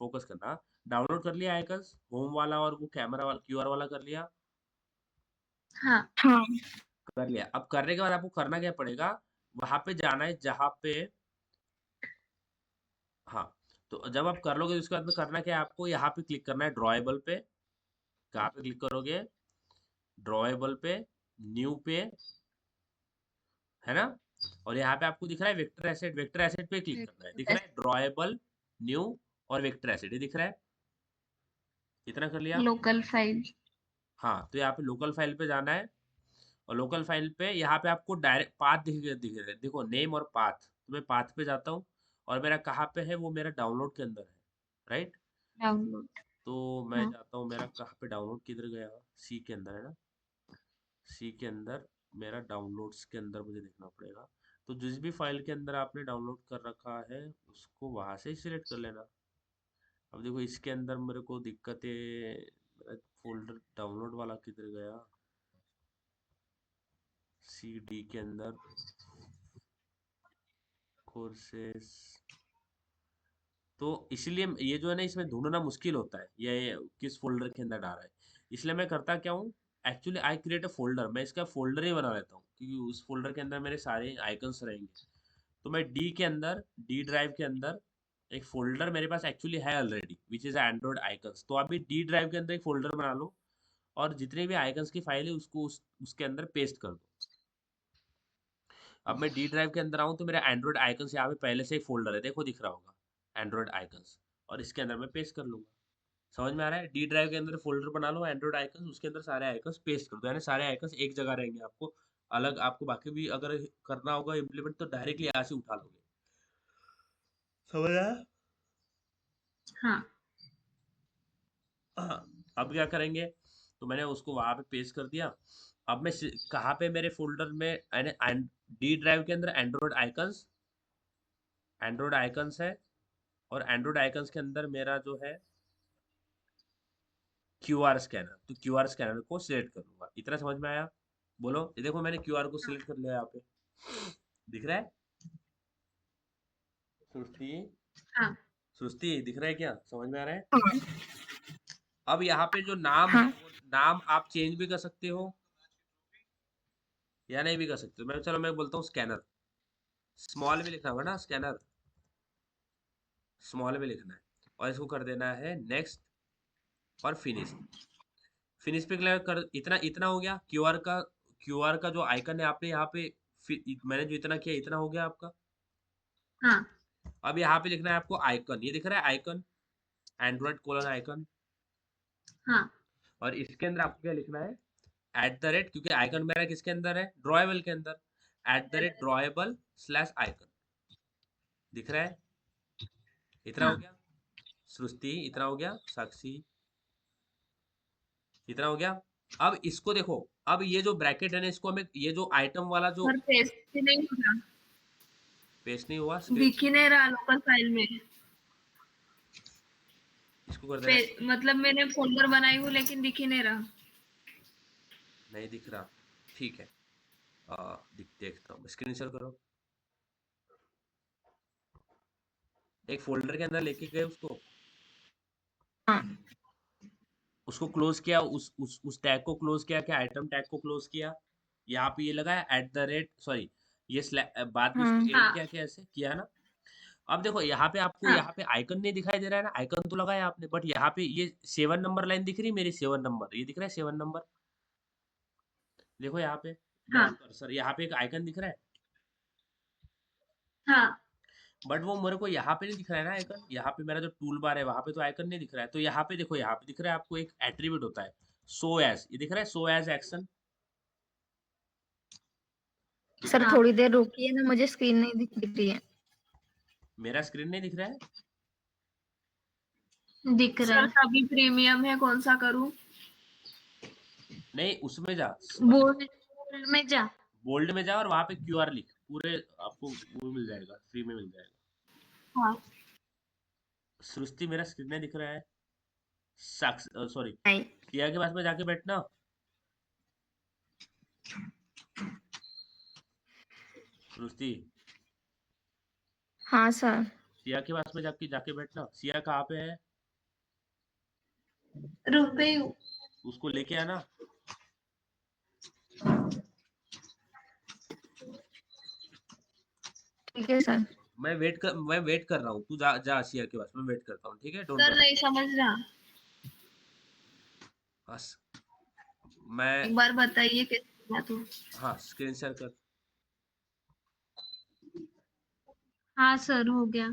Focus करना। Download कर लिया आइकन्स, होम वाला और वो कैमरा वाला क्यूआर वाला कर लिया? हाँ कर लिया। अब करने के बाद आपको करना क्या पड़ेगा, वहां पे जाना है जहाँ पे, हाँ, तो जब आप कर लोगे तो उसके बाद में करना क्या है, आपको यहाँ पे क्लिक करना है ड्रॉएबल पे। कहाँ पे क्लिक करोगे, ड्रॉएबल पे, न्यू पे, है ना। और यहाँ पे आपको दिख रहा है वेक्टर एसेट, वेक्टर एसेट पे क्लिक करना है, दिख रहा है ड्रॉएबल, न्यू और वेक्टर एसेट, ये दिख रहा है। इतना कर लिया? Local file. हाँ, तो यहाँ पे लोकल फाइल पे जाना है, और लोकल फाइल पे यहाँ पे आपको डायरेक्ट पाथ दिख रहा है, देखो नेम और पाथ, तो मैं पाथ पे जाता हूँ, और मेरा कहाँ पे है, वो मेरा डाउनलोड के अंदर है, राइट। डाउनलोड। तो मैं हाँ जाता हूँ, मेरा कहाँ पे डाउनलोड किधर गया, सी के अंदर है ना, सी के अंदर मेरा डाउनलोड्स के अंदर मुझे देखना पड़ेगा। तो जिस भी फाइल के अंदर आपने डाउनलोड कर रखा है उसको वहां से ही सिलेक्ट कर लेना। अब देखो इसके अंदर मेरे को दिक्कत है, मेरा फोल्डर डाउनलोड वाला किधर गया, सी डी के अंदर कोर्सेस, तो इसलिए ये जो है ना, इसमें ढूंढना मुश्किल होता है ये किस फोल्डर के अंदर डाल रहा है। इसलिए मैं करता क्या हूँ, actually I create a folder, मैं इसका फोल्डर ही बना लेता हूँ, क्योंकि उस फोल्डर के अंदर मेरे सारे आइकन्स रहेंगे। तो मैं डी के अंदर, डी ड्राइव के अंदर एक फोल्डर मेरे पास एक्चुअली है already, which is Android icons. तो अभी डी ड्राइव के अंदर एक फोल्डर बना लो, और जितने भी आइकन्स की फाइल है उसको उसके अंदर पेस्ट कर दो। अब मैं डी ड्राइव के अंदर आऊँ तो मेरा एंड्रॉइड आइकन्स यहाँ पे पहले से ही फोल्डर है, देखो दिख रहा होगा एंड्रॉइड आइकन्स, और इसके अंदर मैं पेस्ट कर लूंगा। समझ में आ रहा है? डी ड्राइव के अंदर फोल्डर बना लो एंड्रॉइड आइकन्स, उसके अंदर सारे आइकन्स पेस्ट कर दो, यानी सारे आइकन्स एक जगह रहेंगे। आपको अलग, आपको बाकी भी अगर करना होगा इम्प्लीमेंट, तो डायरेक्टली यहाँ से उठा लोगे। समझ आया? हाँ हाँ। अब क्या करेंगे, तो मैंने उसको वहां पे पेस्ट कर दिया। अब मैं कहाँ पे मेरे फोल्डर में, डी ड्राइव के अंदर एंड्रॉइड आइकन्स, एंड्रॉइड आइकन्स है, और एंड्रॉइड आइकन्स के अंदर मेरा जो है क्यूआर स्कैनर, तो क्यूआर स्कैनर को सिलेक्ट कर लूंगा। इतना समझ में आया? बोलो, ये देखो मैंने क्यूआर को सिलेक्ट कर लिया यहाँ पे, दिख रहा है? सृष्टि, हाँ सृष्टि दिख रहा है क्या, समझ में आ रहा है? अब यहाँ पे जो नाम है, हाँ। वो नाम आप चेंज भी कर सकते हो या नहीं भी कर सकते हो। चलो मैं बोलता हूँ स्कैनर, स्मॉल में लिखा होगा ना स्कैनर, स्मॉल में लिखना है, और इसको कर देना है नेक्स्ट और फिनिश। फिनिश पे क्लिक कर, इतना इतना हो गया क्यूआर का, क्यूआर का जो आइकन है आपने यहाँ पे, मैंने जो इतना किया इतना हो गया आपका। हाँ अब यहाँ पे लिखना है आपको आइकन, ये दिख रहा है आइकन, एंड्रॉइड कोलन आइकन, हाँ और इसके अंदर आपको क्या लिखना है, एट द रेट, क्योंकि आइकन मेरा किसके अंदर है, ड्रॉएबल के अंदर, at the rate drawable slash icon, दिख रहा है? इतना हो हाँ। गया सृष्टि, इतना हो गया साक्षी, इतना हो गया। अब इसको देखो, अब ये जो ब्रैकेट है ना, इसको हमें ये जो आइटम वाला जो पर पेस्ट ही नहीं हो रहा, पेस्ट नहीं हुआ स्क्रीन, दिख ही नहीं रहा लोकल फाइल में। इसको कर देना है, मतलब मैंने फोल्डर बनाई हूँ लेकिन दिख ही नहीं रहा। नहीं दिख रहा, ठीक है। देखता हूँ, स्क्रीन शेयर करो, एक फोल्डर के अंदर लेके गए उसको, हाँ उसको क्लोज किया, उस टैग को क्लोज किया, क्या आइटम टैग को क्लोज किया, यहाँ पे ये लगाया एट द रेट, सॉरी ये बाद में इसको हाँ एंड हाँ किया, क्या ऐसे किया ना। अब देखो यहाँ पे आपको, हाँ यहाँ पे आइकन नहीं दिखाई दे रहा है ना, आइकन तो लगाया आपने, बट यहाँ पे ये 7 नंबर लाइन दिख रही है मेरी, 7 नंबर, ये दिख रहा है 7 नंबर, देखो यहाँ पे हाँ डाउन कर्सर, यहाँ पे एक आइकन दिख रहा है, हाँ बट वो मेरे को यहाँ पे नहीं दिख रहा है ना आइकन, यहाँ पे मेरा जो टूल बार है वहां पे तो आइकन नहीं दिख रहा है। तो यहाँ पे देखो, यहाँ पे दिख रहा है आपको एक एट्रीब्यूट होता है, शो एज, ये दिख रहा है शो एज एक्शन, दिख सर रहा है? हाँ। थोड़ी देर रुकिए ना, मुझे स्क्रीन नहीं दिख रही है। मेरा स्क्रीन नहीं दिख रहा है? दिख रहा है। सर अभी प्रीमियम है, कौन सा करूँ? नहीं, उसमें जा, बोल्ड में जा। बोल्ड में जा, और वहां पे क्यूआर लिख, पूरे आपको वो मिल जाएगा, फ्री में मिल जाएगा। हाँ सृष्टि मेरा स्क्रीन नहीं दिख रहा है, सॉरी, नहीं। सिया के पास में जाके बैठना, सृष्टि, हाँ सर। सिया के पास में जाके जाके बैठना। सिया कहाँ पे है? रुपए हूँ। उसको लेके आना। ठीक है सर। मैं वेट कर रहा हूँ, तू जा जा आसिया के पास, मैं वेट करता हूँ, ठीक है, डोंट सर वरी। नहीं समझ रहा, बस मैं, एक बार बताइए कैसे किया तो। हाँ स्क्रीन शेयर कर। हाँ सर हो गया।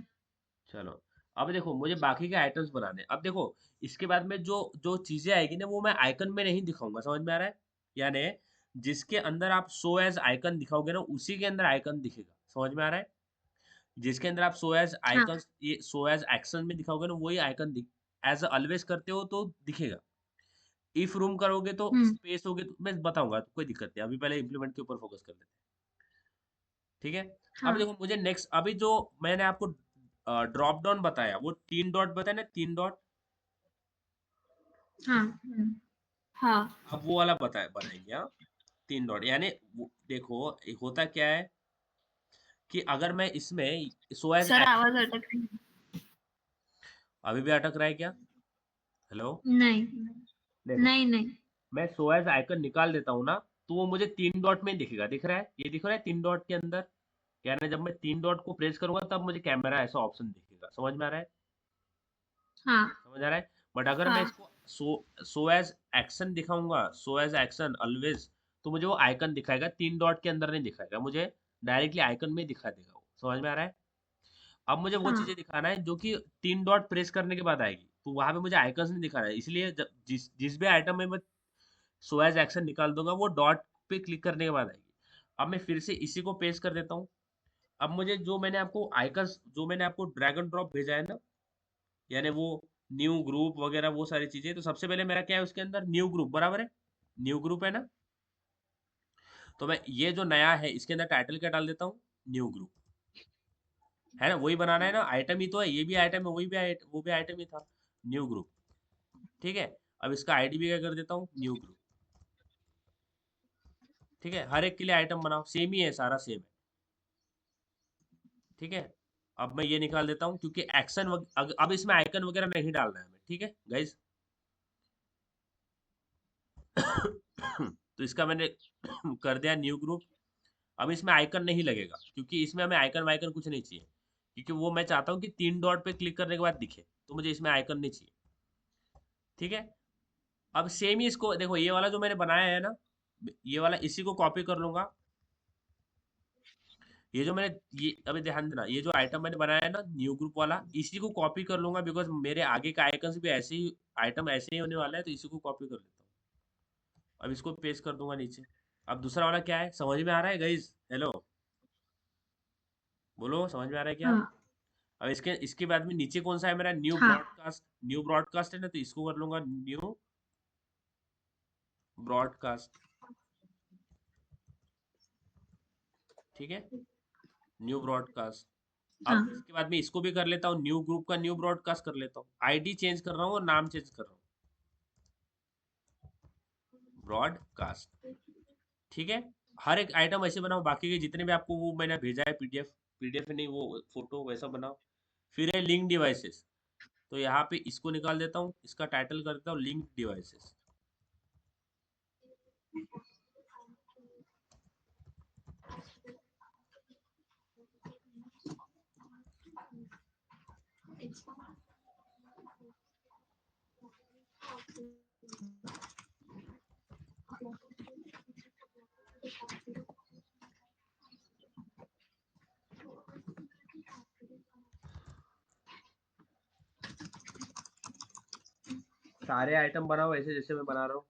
चलो, अब देखो मुझे बाकी के आइटम्स बनाने हैं। अब देखो इसके बाद में जो जो चीजें आएगी ना वो मैं आइकन में नहीं दिखाऊंगा, समझ में आ रहा है? यानी जिसके अंदर आप शो एज आइकन दिखाओगे ना उसी के अंदर आइकन दिखेगा, समझ में आ रहा है? जिसके अंदर आप शो एज हाँ। आइकन, ये शो एज एक्शन में दिखाओगे ना वही आइकन एज ऑलवेज करते हो तो दिखेगा। इफ रूम करोगे तो हम्म। स्पेस होगे तो मैं बताऊंगा, तो कोई दिक्कत नहीं, अभी पहले इंप्लीमेंट के ऊपर फोकस कर लेते हैं, ठीक है? अब हाँ। देखो मुझे नेक्स्ट, अभी जो मैंने आपको ड्रॉप डाउन बताया, वो 3 डॉट बताया ना, 3 डॉट, हाँ। हाँ। अब वो वाला बनाएंगे, हाँ। 3 डॉट यानी देखो होता क्या है कि अगर मैं इसमें सो एज सर एक्शन, आवाज अटक रही है। अभी भी अटक रहा है क्या? हेलो, नहीं। देखो नहीं नहीं। मैं सो एज आइकन निकाल देता हूँ ना, तो वो मुझे 3 डॉट में दिखेगा, दिख रहा है, ये दिख रहा है 3 डॉट के अंदर। यानी जब मैं 3 डॉट को प्रेस करूंगा तब मुझे कैमरा ऐसा ऑप्शन दिखेगा, समझ में आ रहा है? हाँ। समझ आ रहा है? बट अगर मैं हाँ। इसको सो एज एक्शन दिखाऊंगा, सो एज एक्शन ऑलवेज, तो मुझे वो आइकन दिखाएगा, 3 डॉट के अंदर नहीं दिखाएगा, मुझे डायरेक्टली आइकन में ही दिखा देगा वो, समझ में आ रहा है? अब मुझे वो हाँ। चीजें दिखाना है जो कि 3 डॉट प्रेस करने के बाद आएगी, तो वहां पे मुझे आइकन्स नहीं दिखाना है, इसलिए जब जिस जिस भी आइटम में मैं सो एज एक्शन निकाल दूंगा वो डॉट पे क्लिक करने के बाद आएगी। अब मैं फिर से इसी को पेस्ट कर देता हूँ। अब मुझे जो मैंने आपको आइकन्स, जो मैंने आपको ड्रैग एंड ड्रॉप भेजा है ना, यानी वो न्यू ग्रुप वगैरह वो सारी चीजें, तो सबसे पहले मेरा क्या है उसके अंदर, न्यू ग्रुप, बराबर है? न्यू ग्रुप है ना? तो मैं ये जो नया है इसके अंदर टाइटल क्या डाल देता हूँ, न्यू ग्रुप, है ना? वही बनाना है ना, आइटम ही तो है, ये भी आइटम है, वही भी वो भी आइटम ही था, न्यू ग्रुप, ठीक है? अब इसका आईडी भी क्या कर देता हूँ, न्यू ग्रुप, ठीक है? हर एक के लिए आइटम बनाओ, सेम ही है, सारा सेम है, ठीक है? अब मैं ये निकाल देता हूँ क्योंकि एक्शन अब इसमें आइकन वगैरह नहीं डालना है हमें, ठीक है गाइज? तो इसका मैंने कर दिया न्यू ग्रुप। अब इसमें आइकन नहीं लगेगा क्योंकि इसमें हमें आइकन वाइकन कुछ नहीं चाहिए, क्योंकि वो मैं चाहता हूँ कि 3 डॉट पे क्लिक करने के बाद दिखे, तो मुझे इसमें आइकन नहीं चाहिए, ठीक है? अब सेम ही इसको देखो, ये वाला जो मैंने बनाया है ना, ये वाला इसी को कॉपी कर लूंगा। ये जो मैंने, ये अभी ध्यान देना, ये जो आइटम मैंने बनाया है ना न्यू ग्रुप वाला, इसी को कॉपी कर लूंगा, बिकॉज मेरे आगे का आइकन्स भी ऐसे ही, आइटम ऐसे ही होने वाला है, तो इसी को कॉपी कर लेता हूँ। अब इसको पेस्ट कर दूंगा नीचे। अब दूसरा वाला क्या है, समझ में आ रहा है गाइज? हेलो, बोलो समझ में आ रहा है क्या? हाँ। अब इसके इसके बाद में नीचे कौन सा है मेरा, न्यू हाँ। ब्रॉडकास्ट, न्यू ब्रॉडकास्ट है ना, तो इसको कर लूंगा न्यू ब्रॉडकास्ट, ठीक है? New broadcast. हाँ। अब इसके बाद में इसको भी कर लेता हूँ, न्यू ग्रुप का न्यू ब्रॉडकास्ट कर लेता हूँ, आईडी चेंज कर रहा हूँ और नाम चेंज कर रहा हूँ, ब्रॉडकास्ट, ठीक है? हर एक आइटम ऐसे बनाओ, बाकी के जितने भी आपको वो मैंने भेजा है पीडीएफ, पीडीएफ नहीं वो फोटो, वैसा बनाओ। फिर है लिंक डिवाइसेस, तो यहाँ पे इसको निकाल देता हूँ, इसका टाइटल कर देता हूँ लिंक डिवाइसेस, सारे आइटम बनाओ ऐसे जैसे मैं बना रहा हूँ,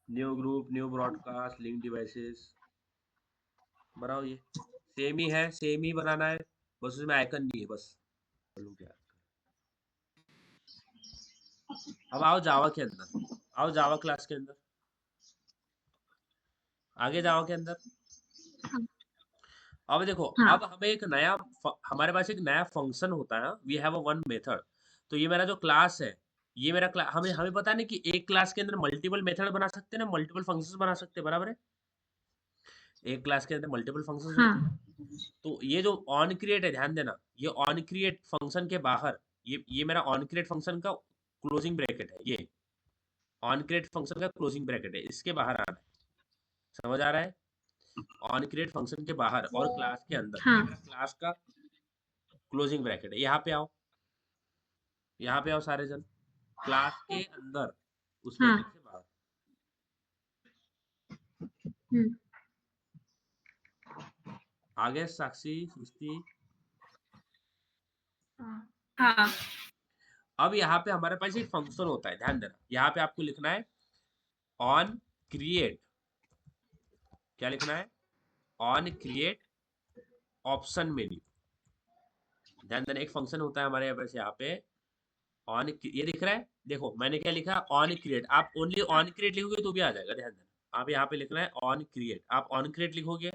new group, new broadcast, link devices, बनाओ ये, सेम ही है, सेम ही बनाना है, बस उसमें आइकन नहीं है बस। चलो क्या, अब आओ जावा के अंदर, आओ जावा क्लास के अंदर, आगे जावा के अंदर। अब देखो, हाँ। अब हमें एक नया हमारे पास एक नया फंक्शन होता है, we have a one method. तो ये मेरा जो क्लास है, ये मेरा क्लास, हमें हमें पता नहीं कि एक क्लास के अंदर मल्टीपल मेथड बना सकते हैं ना, मल्टीपल फंक्शंस बना सकते हैं, बराबर है? एक क्लास के अंदर मल्टीपल फंक्शंस होते हैं ना। हाँ। तो ये जो ऑन क्रिएट है, ध्यान देना, ये ऑन क्रिएट फंक्शन के बाहर, ये मेरा ऑन क्रिएट फंक्शन का क्लोजिंग ब्रैकेट है ये, ऑन क्रिएट फंक्शन का क्लोजिंग ब्रैकेट है, इसके बाहर आना है। समझ आ रहा है? ऑन क्रिएट फंक्शन के बाहर और क्लास के अंदर, ये हाँ मेरा क्लास का क्लोजिंग ब्रैकेट है। यहाँ पे आओ, यहाँ पे आओ सारे जन, क्लास के अंदर उस हाँ मेथड से बाहर। हम्म, आगे साक्षी, सृष्टि। हाँ अब यहाँ पे हमारे पास एक फंक्शन होता है, ध्यान देना, यहाँ पे आपको लिखना है ऑन क्रिएट, क्या लिखना है? On create option menu. ध्यान देना, एक फंक्शन होता है हमारे यहाँ पे ऑन, ये दिख रहा है, देखो मैंने क्या लिखा, ऑन क्रिएट। आप ओनली ऑन क्रिएट लिखोगे तो भी आ जाएगा, ध्यान देना। आप यहाँ पे लिखना है ऑन क्रिएट, आप ऑन क्रिएट लिखोगे।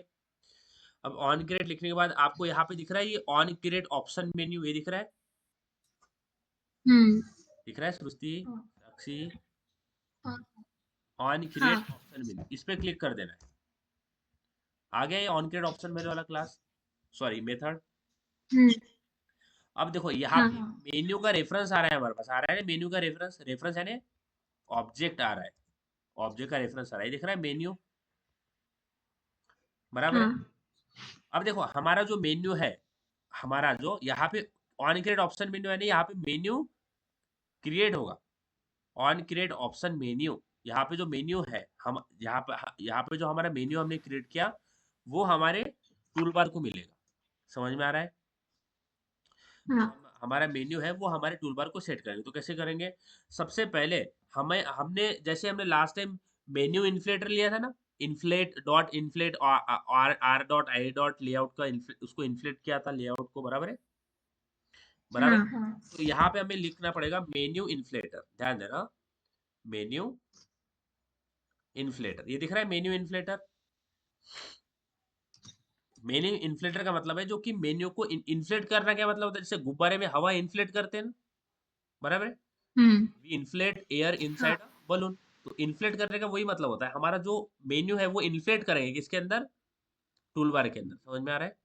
अब ऑन क्रिएट लिखने के बाद आपको यहाँ पे दिख रहा है ये ऑन क्रिएट ऑप्शन मेन्यू, ये दिख रहा है, हम्म, दिख रहा है सृष्टि, साक्षी? हाँ ऑन क्रिएट ऑप्शन मेन्यू, इस पे क्लिक कर देना है। आ गया ये ऑन क्रिएट ऑप्शन मेन्यू वाला क्लास, सॉरी मेथड। हम्म, अब देखो यहाँ हाँ पे मेन्यू का रेफरेंस आ रहा है हमारे पास, आ रहा है ना मेन्यू का रेफरेंस, रेफरेंस है ना, ऑब्जेक्ट आ रहा है, ऑब्जेक्ट का रेफरेंस आ रहा है, दिख रहा है मेन्यू, बराबर है? हाँ अब देखो हमारा जो मेन्यू है, हमारा जो यहाँ पे ऑन क्रिएट ऑप्शन मेन्यू है ना, यहाँ पे मेन्यू क्रिएट होगा, ऑन क्रिएट ऑप्शन मेन्यू। यहाँ पे जो मेन्यू है, हम यहाँ पे जो हमारा मेन्यू हमने क्रिएट किया वो हमारे टूल बार को मिलेगा। समझ में आ रहा है? जो हाँ हमारा मेन्यू है वो हमारे टूल बार को सेट करेंगे। तो कैसे करेंगे? सबसे पहले हमने जैसे हमने लास्ट टाइम मेन्यू इन्फ्लेटर लिया था ना, inflate dot inflate are dot I dot layout का उसको इन्फ्लेट किया था लेआउट को, बराबर है? बराबर है? हाँ तो यहाँ पे हमें लिखना पड़ेगा मेन्यू इन्फ्लेटर, ध्यान देना, मेन्यू इन्फ्लेटर, ये दिख रहा है मेन्यू इन्फ्लेटर। मेन्यू इन्फ्लेटर का मतलब है जो कि मेन्यू को इन्फ्लेट करना, क्या मतलब होता है? जैसे गुब्बारे में हवा इन्फ्लेट करते हैं ना, बराबर है? Hmm, we inflate air inside a balloon. तो इन्फ्लेट करने का वही मतलब होता है, हमारा जो मेन्यू है वो इन्फ्लेट करेंगे किसके अंदर? टूल बार के अंदर। समझ में आ रहा है?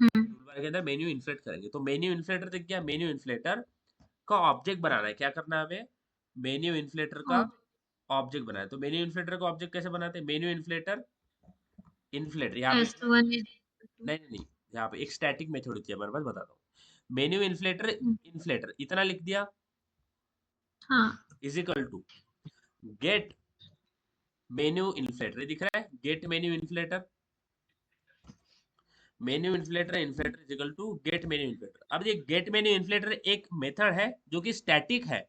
हम्म, टूल बार के अंदर मेन्यू इन्फ्लेट करेंगे। तो मेन्यू इन्फ्लेटर दिख गया, मेन्यू इन्फ्लेटर का ऑब्जेक्ट बनाना है, क्या करना है हमें? मेन्यू इन्फ्लेटर का और ऑब्जेक्ट बनाना है। तो मेन्यू इन्फ्लेटर का ऑब्जेक्ट कैसे बनाते हैं? मेन्यू इन्फ्लेटर इन्फ्लेटर, यहाँ पे लिखना है, S1 नहीं, यहाँ पे एक स्टैटिक मेथड होती है हमारे पास, बताता हूँ। मेन्यू इन्फ्लेटर इन्फ्लेटर इतना लिख दिया, हाँ is equal to get menu inflater, दिख रहा है get menu inflater, menu inflater inflater is equal to get menu inflater. अब ये गेट मेन्यू इन्फ्लेटर एक मेथड है जो कि स्टैटिक है,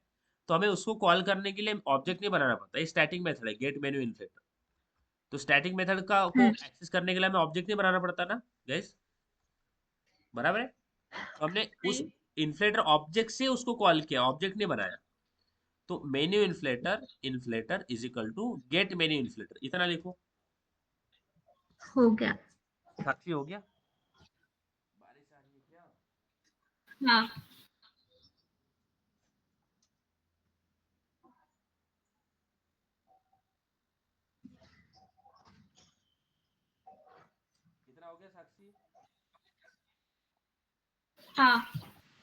तो हमें उसको कॉल करने के लिए ऑब्जेक्ट नहीं बनाना पड़ता, ये स्टैटिक मेथड है गेट मेन्यू इन्फ्लेटर। तो स्टैटिक मेथड का को हम्म, एक्सेस करने के लिए हमें ऑब्जेक्ट नहीं बनाना पड़ता ना गाइस, बराबर है? तो हमने उस इन्फ्लेटर ऑब्जेक्ट से उसको कॉल किया, ऑब्जेक्ट नहीं बनाया। तो menu inflater inflater is equal to get menu inflater, इतना लिखो। हो गया। साक्षी हो गया? बारिश आ रही है क्या? हाँ कितना हो गया साक्षी? हाँ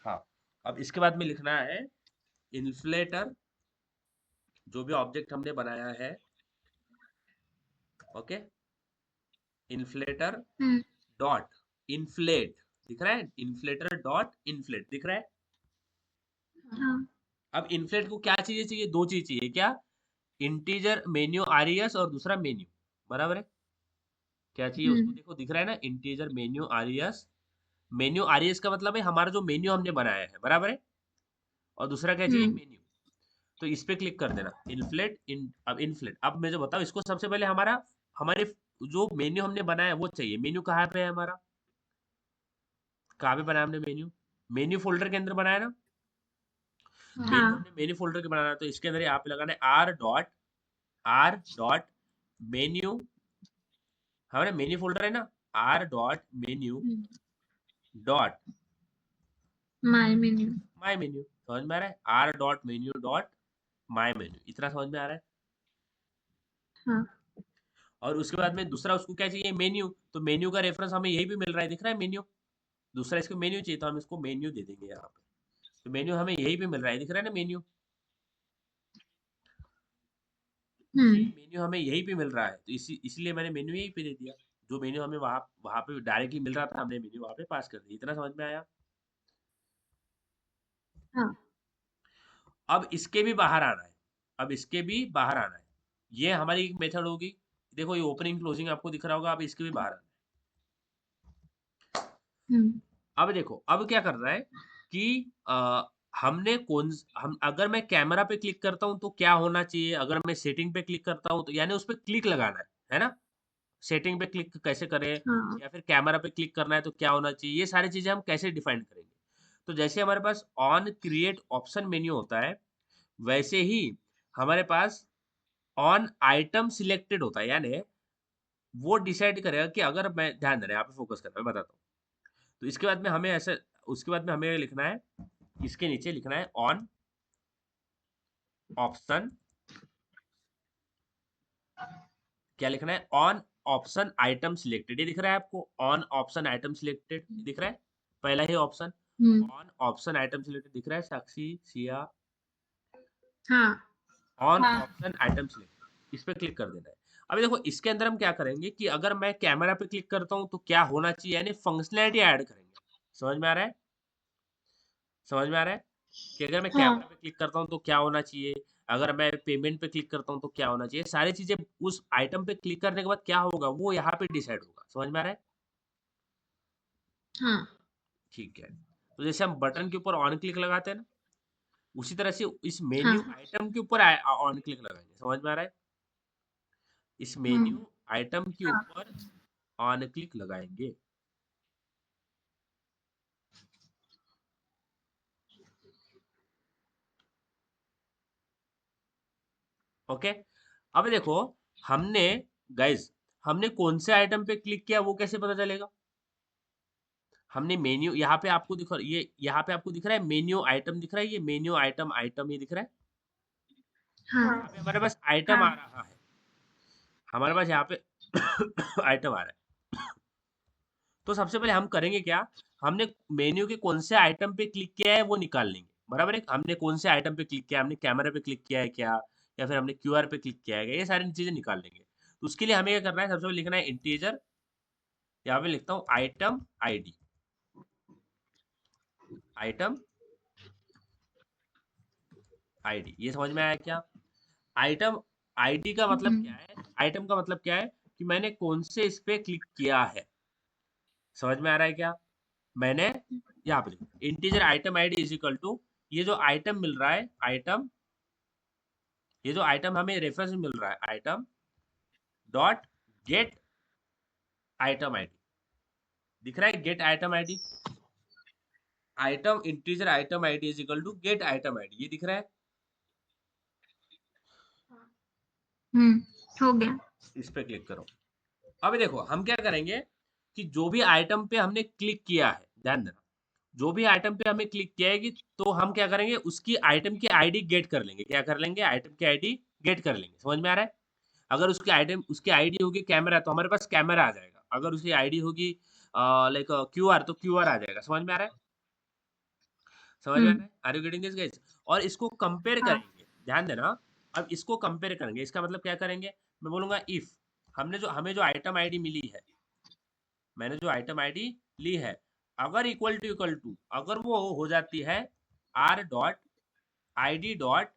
हाँ। अब इसके बाद में लिखना है इन्फ्लेटर, जो भी ऑब्जेक्ट हमने बनाया है, ओके, इन्फ्लेटर हम्म, डॉट इन्फ्लेट, दिख रहा है? इन्फ्लेटर डॉट इन्फ्लेट दिख रहा है। हाँ अब इन्फ्लेट को क्या चीजें चाहिए? दो चीज चाहिए, क्या? इंटीजर मेन्यू आरईएस और दूसरा मेन्यू, बराबर है? क्या चाहिए उसको? हम्म, देखो दिख रहा है ना, integer menu RES. Menu RES का मतलब है हमारा जो मेन्यू हमने बनाया है, बराबर है? और दूसरा क्या चाहिए? हम्म, मेन्यू। तो इस पे क्लिक कर देना, इन्फ्लेट अब इन्फ्लेट, अब मैं जो बताऊँ इसको, सबसे पहले हमारे जो मेन्यू हमने बनाया है वो चाहिए। मेन्यू कहाँ पे है हमारा? कहाँ पे बनाया हमने मेन्यू? मेन्यू फोल्डर के अंदर बनाया ना, मेन्यू हाँ हमने मेन्यू फोल्डर के बनाना है, तो इसके अंदर यहाँ पे लगाना है आर डॉट मेन्यू, हमारा मेन्यू फोल्डर है ना, R dot menu dot my menu. My menu. समझ में आ रहा है? आर डॉट मेन्यू डॉट माई मेन्यू, इतना समझ में आ रहा है? हाँ और उसके बाद में दूसरा उसको क्या चाहिए? मेन्यू। तो मेन्यू का रेफरेंस हमें यही भी मिल रहा है, दिख रहा है मेन्यू। दूसरा इसको मेन्यू चाहिए तो हम इसको मेन्यू दे देंगे यहाँ पे, तो मेन्यू हमें यहीं पे मिल रहा है, दिख रहा है ना मेन्यू, ये मेन्यू हमें यहीं पे मिल रहा है, तो इसलिए मैंने मेन्यू यहीं पे दे दिया। जो मेन्यू हमें वहां वहां पे डायरेक्टली मिल रहा था, हमने मेन्यू वहां पे पास कर दिया। इतना समझ में आया? हाँ अब इसके भी बाहर आना है, अब इसके भी बाहर आना है। ये हमारी एक मेथड होगी। देखो ये ओपनिंग क्लोजिंग आपको दिख रहा होगा, अब इसके भी बाहर आना हम्म है। अब देखो अब क्या कर रहा है कि हमने कौन हम अगर मैं कैमरा पे क्लिक करता हूं तो क्या होना चाहिए, अगर मैं सेटिंग पे क्लिक करता हूं तो, यानी उस पर क्लिक लगाना है ना। सेटिंग पे क्लिक कैसे करें, हाँ या फिर कैमरा पे क्लिक करना है तो क्या होना चाहिए, ये सारी चीजें हम कैसे डिफाइन करेंगे। तो जैसे हमारे pass on create option menu होता है, वैसे ही हमारे पास ऑन आइटम सिलेक्टेड होता है, यानी वो डिसाइड करेगा कि अगर मैं, ध्यान देना यहाँ पे फोकस करना, मैं बताता हूँ। तो इसके बाद में हमें ऐसे, उसके बाद में हमें लिखना है, इसके नीचे लिखना है ऑन ऑप्शन, क्या लिखना है, ऑन ऑप्शन आइटम सिलेक्टेड। ये दिख रहा है आपको, ऑन ऑप्शन आइटम सिलेक्टेड दिख रहा है, पहला ही option. Hmm on option item selected दिख रहा है, साक्षी सिया, हाँ ऑन हाँ ऑप्शन आइटम सिलेक्टेड, इस पे क्लिक कर देना है। अभी देखो इसके अंदर हम क्या करेंगे कि अगर मैं कैमरा पे क्लिक करता हूँ तो क्या होना चाहिए, यानी फंक्शनैलिटी ऐड करेंगे। समझ में आ रहा है? समझ में आ रहा है कि अगर मैं हाँ कैमरा पे क्लिक करता हूँ तो क्या होना चाहिए, अगर मैं पेमेंट पे क्लिक करता हूँ तो क्या होना चाहिए, सारी चीजें उस आइटम पे क्लिक करने के बाद क्या होगा वो यहाँ पे डिसाइड होगा। समझ में आ रहा है? हाँ ठीक है। तो जैसे हम बटन के ऊपर ऑन क्लिक लगाते हैं ना, उसी तरह से इस मेन्यू हाँ आइटम के ऊपर ऑन क्लिक लगाएंगे। समझ में आ रहा है? इस मेन्यू आइटम के हाँ ऊपर ऑन क्लिक लगाएंगे। ओके। अब देखो हमने, गाइज हमने कौन से आइटम पे क्लिक किया वो कैसे पता चलेगा। हमने मेन्यू, यहाँ पे आपको दिख, ये यहाँ पे आपको दिख रहा है मेन्यू आइटम दिख रहा है, ये मेन्यू आइटम आइटम ये दिख रहा है। यहाँ पे हाँ हमारे पास आइटम आ हाँ रहा है, हमारे पास यहाँ पे आइटम आ रहा है। तो सबसे पहले हम करेंगे क्या, हमने मेन्यू के कौन से आइटम पे क्लिक किया है वो निकाल लेंगे। बराबर है, हमने कौन से आइटम पे क्लिक किया है, हमने कैमरा पे क्लिक किया है क्या, या फिर हमने क्यूआर पे क्लिक किया है क्या, ये सारी चीजें निकाल लेंगे। तो उसके लिए हमें क्या करना है, सबसे पहले लिखना है इंटीजर, यहाँ पे लिखता हूँ आइटम आईडी, आइटम आईडी। ये समझ में आया क्या? आइटम आईडी का मतलब क्या है, आइटम का मतलब क्या है कि मैंने कौन से इस पे क्लिक किया है। समझ में आ रहा है क्या? मैंने यहाँ पे integer item ID is equal to, ये जो आइटम मिल रहा है, आइटम, ये जो आइटम हमें रेफरेंस में मिल रहा है, item dot get item ID, दिख रहा है get item ID, item integer item ID is equal to get item ID, ये दिख रहा है। हम्म हो गया इस पे क्लिक करो। अब देखो हम क्या करेंगे कि जो भी आइटम पे हमने क्लिक किया है, ध्यान देना, जो भी आइटम पे हमें क्लिक किया है कि, तो हम क्या करेंगे उसकी आइटम की आईडी गेट कर लेंगे। क्या कर लेंगे, आइटम की आईडी गेट कर लेंगे। समझ में आ रहा है? अगर उसकी आइटम, उसकी आईडी होगी कैमरा, तो हमारे पास कैमरा आ जाएगा। अगर उसकी आईडी होगी लाइक क्यूआर, तो क्यूआर आ जाएगा। समझ में आ रहा है? समझ में आ रहा हम्म है? Are you getting this guys? और इसको कंपेयर हाँ करेंगे, ध्यान देना। अब इसको कंपेयर करेंगे, इसका मतलब क्या करेंगे, मैं बोलूंगा इफ, हमने जो, हमें जो आइटम आईडी मिली है, मैंने जो आइटम आईडी ली है, अगर इक्वल टू अगर वो हो जाती है आर डॉट आईडी डॉट,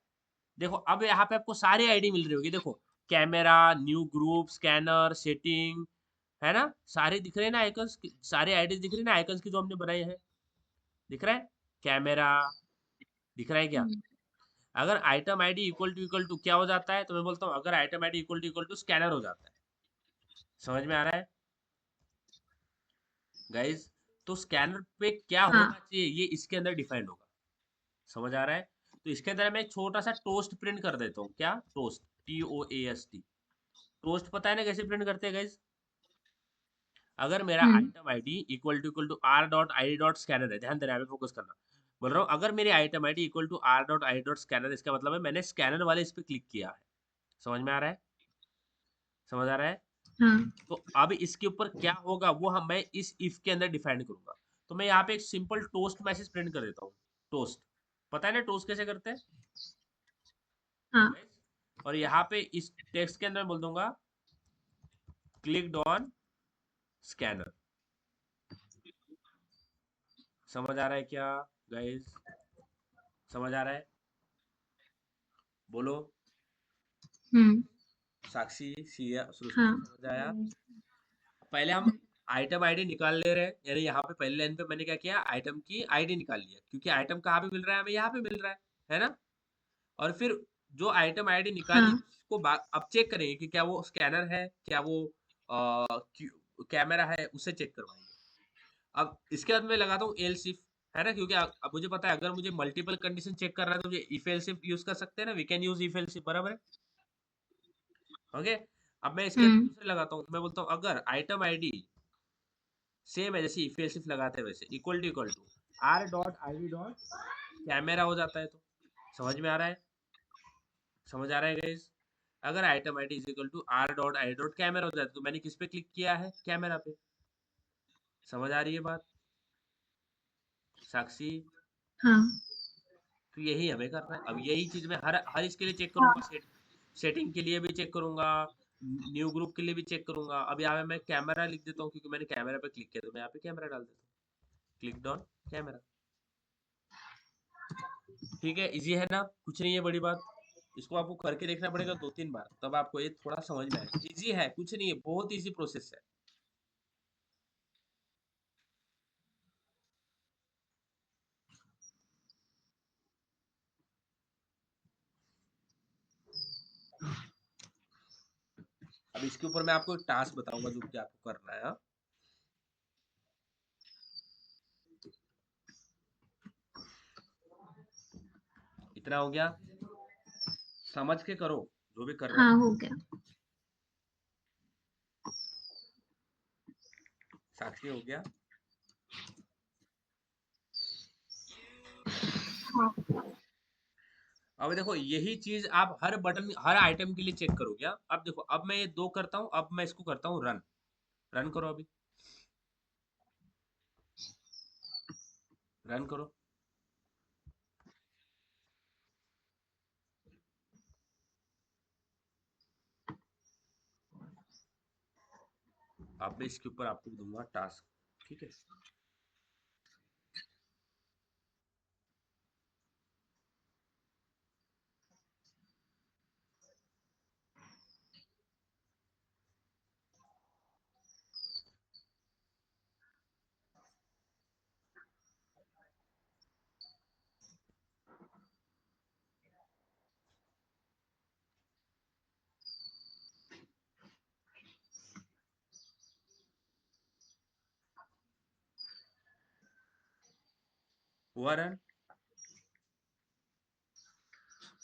देखो अब यहाँ पे आपको सारी आईडी मिल रही होगी। देखो camera, new group, scanner, setting, है ना, सारे दिख रहे हैं ना आइकन्स, सारे आईडी दिख रही है ना आइकन्स की जो हमने बनाए हैं, दिख रहा है कैमरा, दिख रहा है क्या? हम्म, अगर आइटम आईडी इक्वल टू क्या हो जाता है, तो मैं बोलता हूँ अगर item ID equal to scanner हो जाता है। समझ में आ रहा है गाइज? तो स्कैनर पे क्या होना हाँ चाहिए ये इसके अंदर डिफाइंड होगा। समझ आ रहा है? तो इसके अंदर मैं एक छोटा सा टोस्ट प्रिंट कर देता हूँ। क्या टोस्ट, TOAST, टोस्ट पता है ना कैसे प्रिंट करते हैं गाइज? अगर मेरा hmm item ID equal to R dot I dot scanner है, ध्यान देना, यहाँ पे फोकस करना, बोल रहा हूँ अगर मेरी item ID equal to R dot I dot scanner, इसका मतलब है मैंने स्कैनर वाले इस पे क्लिक किया है। समझ में आ रहा है? समझ आ रहा है? हाँ तो अब इसके ऊपर क्या होगा वो मैं इस इफ के अंदर डिफाइन करूंगा। तो मैं यहाँ पे एक सिंपल टोस्ट मैसेज प्रिंट कर देता हूँ, टोस्ट, पता है ना टोस्ट कैसे करते हैं हाँ। guys? और यहाँ पे इस टेक्स्ट के अंदर बोल दूंगा क्लिक्ड ऑन स्कैनर। समझ आ रहा है क्या गाइस? समझ आ रहा है? बोलो। हम्म। साक्षी, सिया, सृष्टि, हाँ। समझ आया? पहले हम आइटम आईडी निकाल ले रहे हैं, यानी यहाँ पे पहले लाइन पे मैंने क्या किया, आइटम की आईडी निकाल लिया, क्योंकि आइटम कहाँ पे मिल रहा है हमें, यहाँ पे मिल रहा है ना? और फिर जो आइटम आईडी निकाली हाँ। उसको अब चेक करेंगे कि क्या वो स्कैनर है, क्या वो कैमरा है, उसे चेक करवाएंगे। अब इसके बाद मैं लगाता हूँ एल्स इफ, है ना? क्योंकि अब मुझे पता है अगर मुझे मल्टीपल कंडीशन चेक करना है तो मुझे इफ एल्स इफ यूज कर सकते हैं ना, we can use if else if, बराबर है? ओके। अब मैं इसके अंदर हम्म। दूसरे लगाता हूँ, मैं बोलता हूँ अगर आइटम आईडी सेम है जैसे इफ एल्स इफ लगाते हैं वैसे, equal to R dot I D dot camera हो जाता है, तो समझ में आ रहा है? समझ आ रहा है गाइस? अगर item ID is equal to R dot I dot camera हो जाता है तो मैंने किस पे क्लिक किया है, कैमरा पे। समझ आ रही है बात साक्षी? हाँ। तो यही हमें करना है। अब यही चीज मैं हर हर इसके लिए चेक करूंगा, हाँ। सेटिंग के लिए भी चेक करूंगा, न्यू ग्रुप के लिए भी चेक करूंगा। अब यहाँ पे मैं कैमरा लिख देता हूँ क्योंकि मैंने कैमरा पे क्लिक किया, तो मैं यहाँ पे कैमरा डाल देता हूँ, क्लिक ऑन कैमरा। ठीक है, इजी है ना? कुछ नहीं है बड़ी बात। इसको आपको करके देखना पड़ेगा 2-3 बार, तब आपको ये थोड़ा समझ में आएगा। इजी है, कुछ नहीं है, बहुत इजी प्रोसेस है। अब इसके ऊपर मैं आपको एक टास्क बताऊंगा जो कि आपको करना है, हाँ? इतना हो गया, समझ के करो जो भी कर रहे हाँ, हैं। हो गया। साक्षी हो गया? हाँ। अब देखो यही चीज आप हर बटन हर आइटम के लिए चेक करोगे, हाँ? अब देखो, अब मैं ये दो करता हूँ, अब मैं इसको करता हूँ रन। रन करो अभी, रन करो। अब मैं इसके ऊपर आपको दूंगा टास्क, ठीक है? हुआ रन?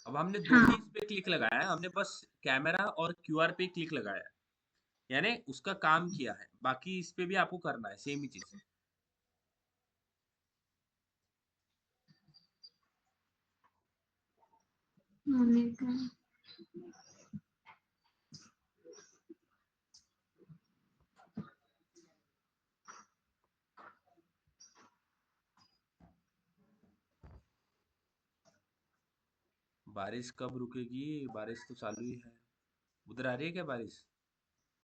अब हमने दो ही इस हाँ। पे क्लिक लगाया है, हमने बस कैमरा और क्यूआर पे क्लिक लगाया है, यानी उसका काम किया है। बाकी इस पे भी आपको करना है सेम ही चीज। होने का। बारिश कब रुकेगी? बारिश तो चालू ही है। उधर आ रही है क्या बारिश?